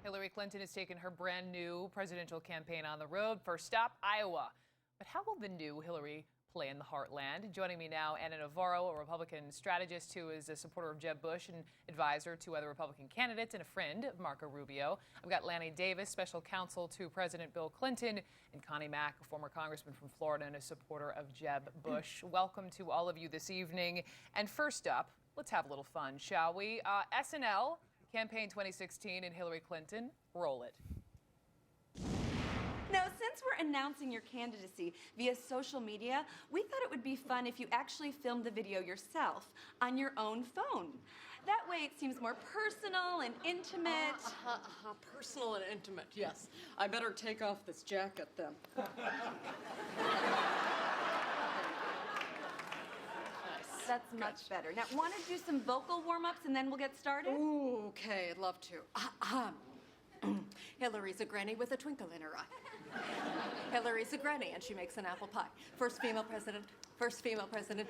Hillary Clinton has taken her brand new presidential campaign on the road. First stop, Iowa. But how will the new Hillary play in the heartland? Joining me now, Anna Navarro, a Republican strategist who is a supporter of Jeb Bush and advisor to other Republican candidates and a friend of Marco Rubio. I've got Lanny Davis, special counsel to President Bill Clinton, and Connie Mack, a former congressman from Florida and a supporter of Jeb Bush. Welcome to all of you this evening. And first up, let's have a little fun, shall we? SNL, Campaign 2016 and Hillary Clinton, roll it. Now, since we're announcing your candidacy via social media, we thought it would be fun if you actually filmed the video yourself on your own phone. That way it seems more personal and intimate. Personal and intimate, yes. I better take off this jacket then. That's much better. Now, want to do some vocal warm-ups and then we'll get started? Ooh, okay, I'd love to. Hillary's a granny with a twinkle in her eye. Hillary's a granny and she makes an apple pie. First female president,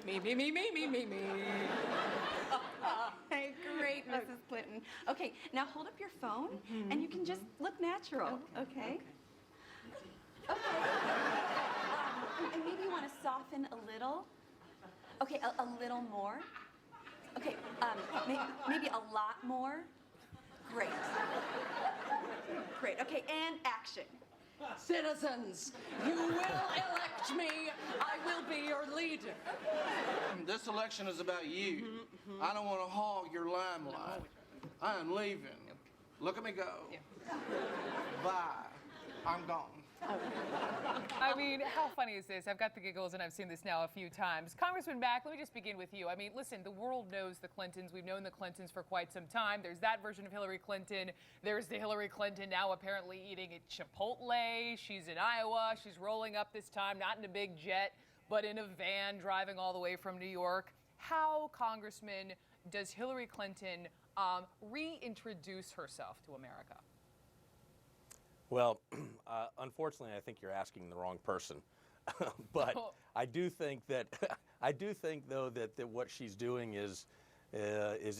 me, me, me, me, me, me, me. Hey, great, Mrs. Clinton. Okay, now hold up your phone and you can just look natural, okay? Okay. And maybe you want to soften a little. Okay, a little more. Okay, maybe a lot more. Great. Great, okay, and action. Citizens, you will elect me. I will be your leader. This election is about you. I don't want to hog your limelight. I am leaving. Look at me go. Bye. I'm gone. I mean, how funny is this? I've got the giggles and I've seen this now a few times. Congressman Mack, let me just begin with you. I mean, listen, the world knows the Clintons. We've known the Clintons for quite some time. There's that version of Hillary Clinton. There's the Hillary Clinton now apparently eating at Chipotle. She's in Iowa. She's rolling up this time, not in a big jet, but in a van driving all the way from New York. How, Congressman, does Hillary Clinton reintroduce herself to America? Well, unfortunately, I think you're asking the wrong person. But I do think that though that what she's doing is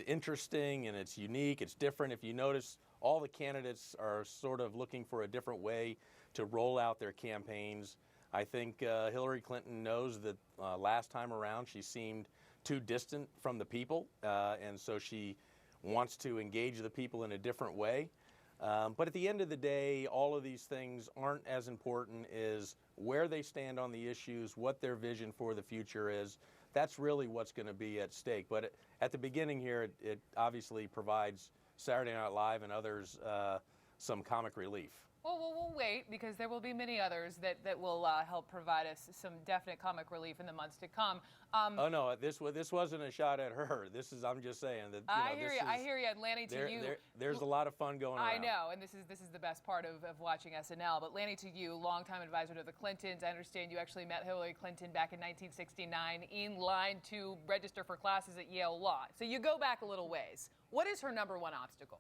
interesting and it's unique. It's different. If you notice, all the candidates are sort of looking for a different way to roll out their campaigns. I think Hillary Clinton knows that last time around she seemed too distant from the people, and so she wants to engage the people in a different way. But at the end of the day, all of these things aren't as important as where they stand on the issues, what their vision for the future is. That's really what's going to be at stake. But at the beginning here, it obviously provides Saturday Night Live and others some comic relief. Well, we'll wait, because there will be many others that will help provide us some definite comic relief in the months to come. Oh no, this wasn't a shot at her. I'm just saying that. I hear you, and Lanny, to you. There's a lot of fun going on. I know, and this is the best part of watching SNL. But Lanny, to you, longtime advisor to the Clintons. I understand you actually met Hillary Clinton back in 1969 in line to register for classes at Yale Law. So you go back a little ways. What is her number one obstacle?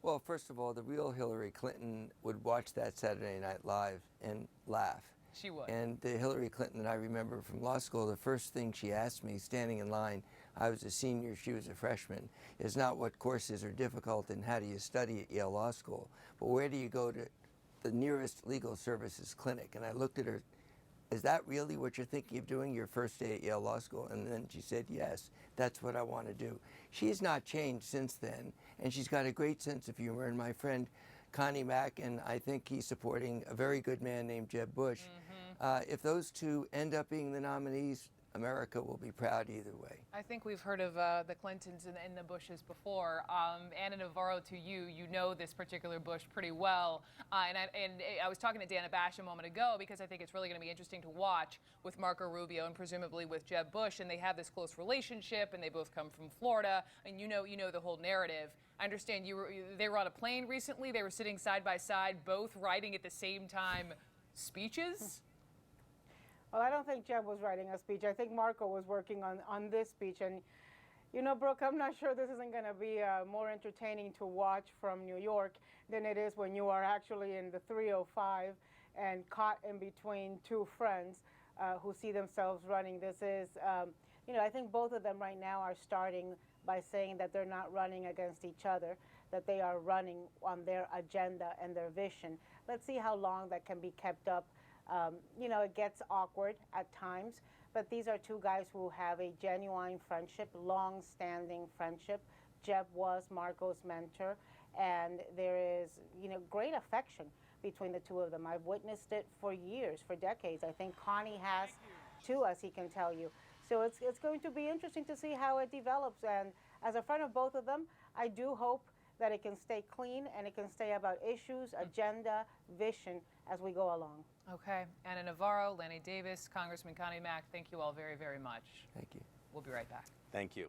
Well, first of all, the real Hillary Clinton would watch that Saturday Night Live and laugh. She would. And the Hillary Clinton that I remember from law school, the first thing she asked me, standing in line, I was a senior, she was a freshman, is not what courses are difficult and how do you study at Yale Law School, but where do you go to the nearest legal services clinic? And I looked at her, is that really what you're thinking of doing, your first day at Yale Law School? And then she said, yes, that's what I want to do. She's not changed since then, and she's got a great sense of humor. And my friend Connie Mack, and I think he's supporting a very good man named Jeb Bush. If those two end up being the nominees, America will be proud either way. I think we've heard of the Clintons and the Bushes before. Anna Navarro, to you, you know this particular Bush pretty well. And I was talking to Dana Bash a moment ago because I think it's really going to be interesting to watch with Marco Rubio and presumably with Jeb Bush. And they have this close relationship, and they both come from Florida. And you know the whole narrative. I understand they were on a plane recently. They were sitting side by side, both writing at the same time speeches. Well, I don't think Jeb was writing a speech. I think Marco was working on this speech. And, you know, Brooke, I'm not sure this isn't going to be more entertaining to watch from New York than it is when you are actually in the 305 and caught in between two friends who see themselves running. This is, you know, I think both of them right now are starting by saying that they're not running against each other, that they are running on their agenda and their vision. Let's see how long that can be kept up. You know, it gets awkward at times, but these are two guys who have a genuine friendship, long-standing friendship. Jeb was Marco's mentor, and there is, you know, great affection between the two of them. I've witnessed it for years, for decades. I think Connie has too, as he can tell you. So it's going to be interesting to see how it develops. And as a friend of both of them, I do hope that it can stay clean and it can stay about issues, agenda, vision as we go along. Okay. Anna Navarro, Lanny Davis, Congressman Connie Mack, thank you all very, very much. Thank you. We'll be right back. Thank you.